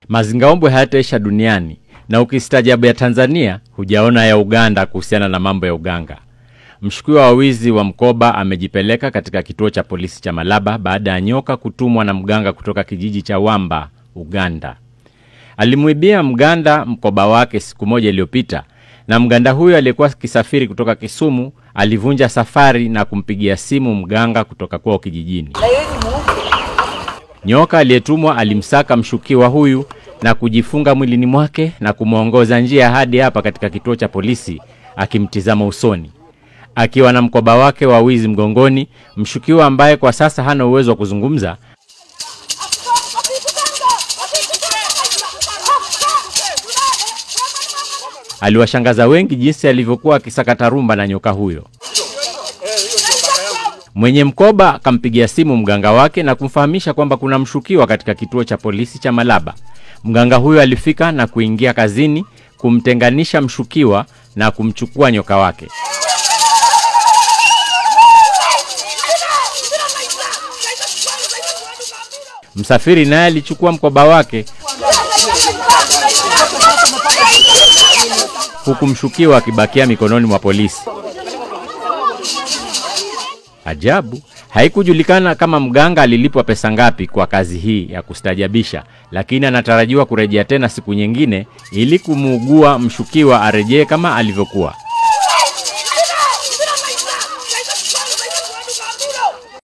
Mazingaombwe hayataisha duniani, na ukistaajabu ya Tanzania hujaona ya Uganda kuhusiana na mambo ya uganga. Mshukiwa wa wizi wa mkoba amejipeleka katika kituo cha polisi cha Malaba baada ya nyoka kutumwa na mganga kutoka kijiji cha Wamba, Uganda. Alimuibia mganda mkoba wake siku moja iliyopita, na mganda huyo aliyekuwa kisafiri kutoka Kisumu alivunja safari na kumpigia simu mganga kutoka kwao kijijini. Nyoka aliyetumwa alimsaka mshukiwa huyu na kujifunga mwilini mwake na kumuongoza njia hadi hapa katika kituo cha polisi akimtizama usoni. Akiwa na mkoba wake wa wizi mgongoni, mshukiwa ambaye kwa sasa hana uwezo wa kuzungumza aliwashangaza wengi jinsi alivyokuwa akisakata rumba na nyoka huyo. Mwenye mkoba akampigia simu mganga wake na kumfahamisha kwamba kuna mshukiwa katika kituo cha polisi cha Malaba. Mganga huyo alifika na kuingia kazini kumtenganisha mshukiwa na kumchukua nyoka wake. Msafiri naye alichukua mkoba wake, huku mshukiwa akibakia mikononi mwa polisi. Ajabu, haikujulikana kama mganga alilipwa pesa ngapi kwa kazi hii ya kustajabisha, lakini anatarajiwa kurejea tena siku nyingine ili kumuugua mshukiwa arejee kama alivyokuwa.